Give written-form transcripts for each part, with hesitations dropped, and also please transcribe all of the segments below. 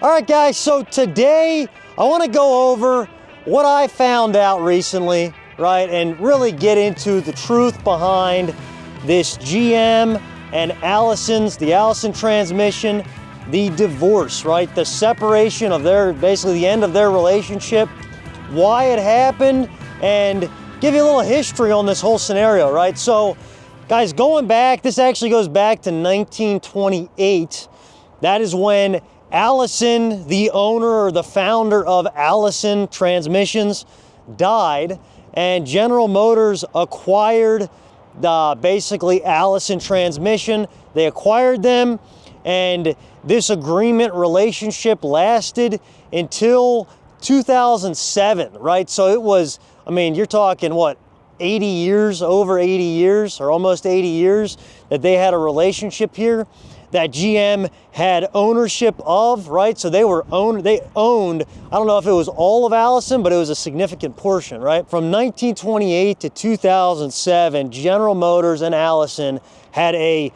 All right, guys, so today I want to go over what I found out recently, right, and really get into the truth behind this GM and Allison's, the Allison Transmission, the divorce, right, the separation of their, basically the end of their relationship, why it happened, and give you a little history on this whole scenario, right? So, guys, going back, this actually goes back to 1928. That is when Allison, the owner or the founder of Allison Transmissions, died, and General Motors acquired basically Allison Transmission. They acquired them, and this agreement relationship lasted until 2007, right? So it was, I mean, you're talking what, 80 years, over 80 years, or almost 80 years that they had a relationship here that GM had ownership of, right? So they owned, I don't know if it was all of Allison, but it was a significant portion, right? From 1928 to 2007, General Motors and Allison had a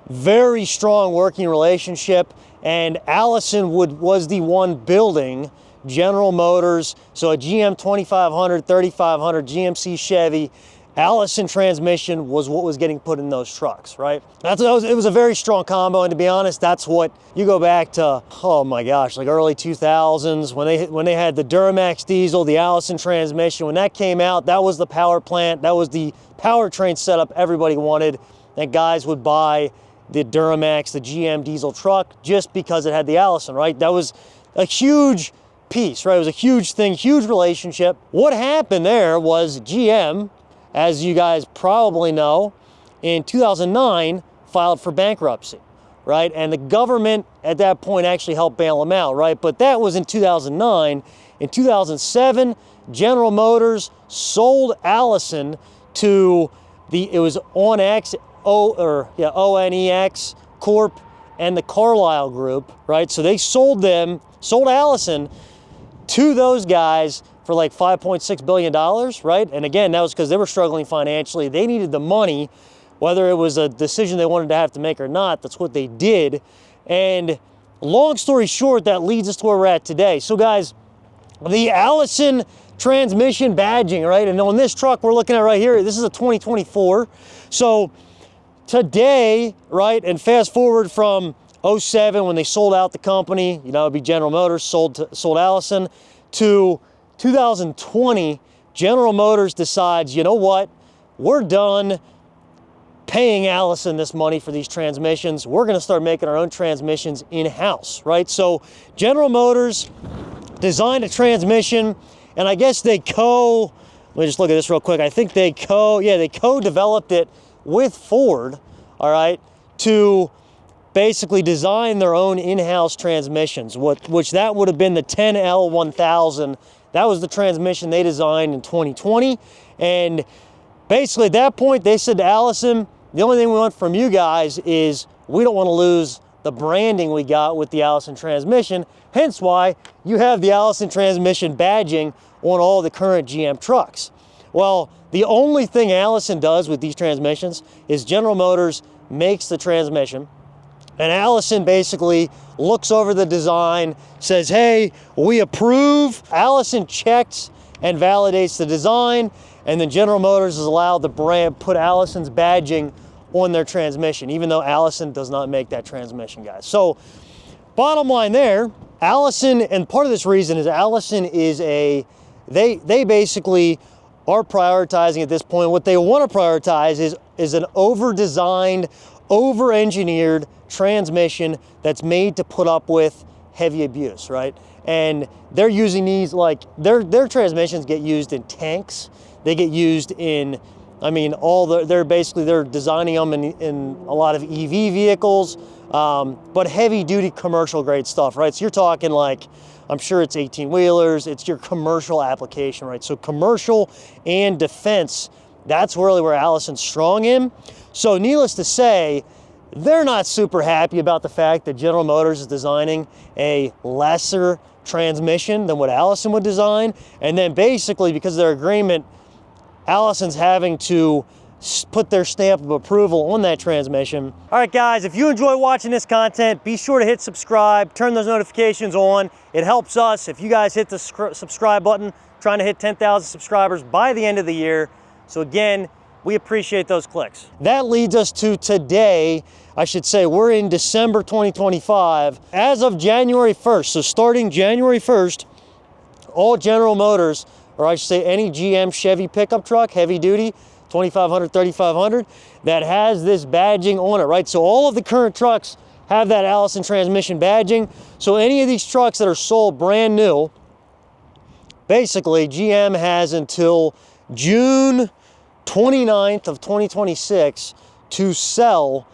very strong working relationship, and Allison was the one building General Motors, so a GM 2500, 3500, GMC Chevy, Allison Transmission was what was getting put in those trucks, right? It was a very strong combo, and to be honest, that's what you go back to, oh my gosh, like early 2000s when they had the Duramax diesel, the Allison Transmission. When that came out, that was the power plant, that was the powertrain setup everybody wanted, and guys would buy the Duramax, the GM diesel truck, just because it had the Allison, right? That was a huge piece, right? It was a huge thing, huge relationship. What happened there was GM, as you guys probably know, in 2009 filed for bankruptcy, right? And the government at that point actually helped bail them out, right? But that was in 2009. In 2007, General Motors sold Allison to it was ONEX Corp and the Carlyle Group, right? So they sold Allison to those guys for like $5.6 billion, right? And again, that was because they were struggling financially. They needed the money, whether it was a decision they wanted to have to make or not, that's what they did. And long story short, that leads us to where we're at today. So guys, the Allison Transmission badging, right? And on this truck we're looking at right here, this is a 2024. So today, right, and fast forward from 07 when they sold out the company, you know, it'd be General Motors, sold Allison, to 2020, General Motors decides, you know what, we're done paying Allison this money for these transmissions. We're going to start making our own transmissions in-house, right? So General Motors designed a transmission, and I guess let me just look at this real quick. I think they co-developed it with Ford, all right, to basically design their own in-house transmissions, which that would have been the 10L1000. That was the transmission they designed in 2020. And basically at that point, they said to Allison, the only thing we want from you guys is we don't want to lose the branding we got with the Allison Transmission, hence why you have the Allison Transmission badging on all the current GM trucks. Well, the only thing Allison does with these transmissions is General Motors makes the transmission, and Allison basically looks over the design, says, hey, we approve. Allison checks and validates the design, and then General Motors is allowed to put Allison's badging on their transmission, even though Allison does not make that transmission, guys. So bottom line there, Allison, and part of this reason is Allison is they basically are prioritizing at this point. What they want to prioritize is an over-designed, over-engineered transmission that's made to put up with heavy abuse, right? And they're using these, like, their transmissions get used in tanks. They get used in, I mean, they're designing them in a lot of EV vehicles, but heavy-duty commercial-grade stuff, right? So you're talking like, I'm sure it's 18-wheelers, it's your commercial application, right? So commercial and defense, that's really where Allison's strong in. So needless to say, they're not super happy about the fact that General Motors is designing a lesser transmission than what Allison would design. And then basically, because of their agreement, Allison's having to put their stamp of approval on that transmission. All right, guys, if you enjoy watching this content, be sure to hit subscribe, turn those notifications on. It helps us if you guys hit the subscribe button, trying to hit 10,000 subscribers by the end of the year. So again, we appreciate those clicks. That leads us to today. I should say we're in December 2025. As of January 1st, so starting January 1st, all General Motors, or I should say any GM Chevy pickup truck, heavy duty, 2500, 3500, that has this badging on it, right? So all of the current trucks have that Allison Transmission badging. So any of these trucks that are sold brand new, basically GM has until June 29th of 2026 to sell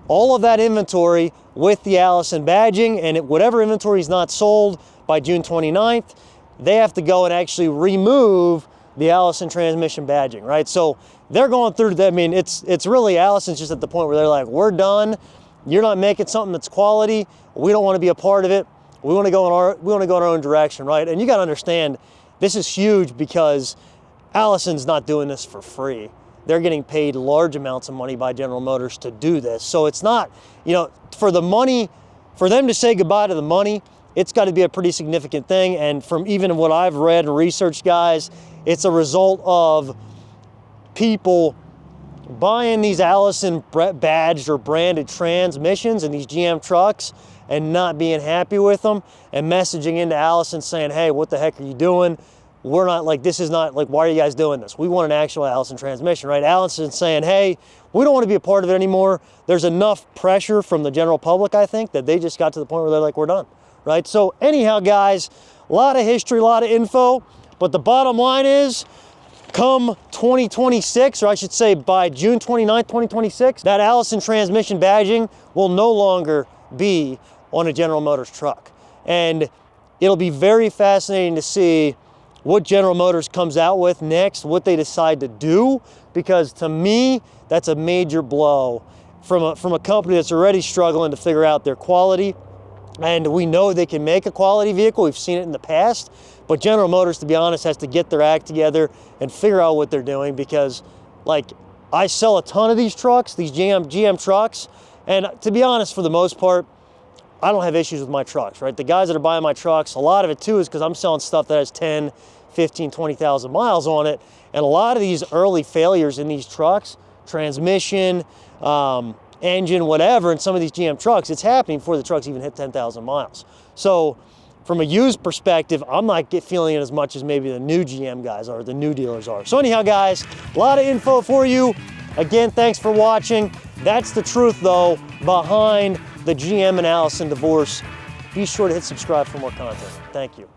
all of that inventory with the Allison badging, and whatever inventory is not sold by June 29th, they have to go and actually remove the Allison Transmission badging, right? So they're going through that. I mean, it's really, Allison's just at the point where they're like, we're done. You're not making something that's quality. We don't want to be a part of it. We want to go in our own direction, right? And you got to understand, this is huge because Allison's not doing this for free. They're getting paid large amounts of money by General Motors to do this. So it's not, you know, for the money, for them to say goodbye to the money, it's got to be a pretty significant thing. And from even what I've read and researched, guys, it's a result of people buying these Allison badged or branded transmissions in these GM trucks and not being happy with them and messaging into Allison saying, hey, what the heck are you doing? We're not like, this is not like, why are you guys doing this? We want an actual Allison transmission, right? Allison's saying, hey, we don't want to be a part of it anymore. There's enough pressure from the general public, I think, that they just got to the point where they're like, we're done, right? So anyhow, guys, a lot of history, a lot of info, but the bottom line is, come 2026, or I should say by June 29th, 2026, that Allison transmission badging will no longer be on a General Motors truck. And it'll be very fascinating to see what General Motors comes out with next, what they decide to do, because to me, that's a major blow from a company that's already struggling to figure out their quality. And we know they can make a quality vehicle. We've seen it in the past. But General Motors, to be honest, has to get their act together and figure out what they're doing, because, like, I sell a ton of these trucks, these GM trucks, and to be honest, for the most part, I don't have issues with my trucks, right? The guys that are buying my trucks, a lot of it too is because I'm selling stuff that has 10, 15, 20,000 miles on it. And a lot of these early failures in these trucks, transmission, engine, whatever, in some of these GM trucks, it's happening before the trucks even hit 10,000 miles. So from a used perspective, I'm not feeling it as much as maybe the new GM guys are, the new dealers are. So anyhow, guys, a lot of info for you. Again, thanks for watching. That's the truth, though, behind the GM and Allison divorce. Be sure to hit subscribe for more content. Thank you.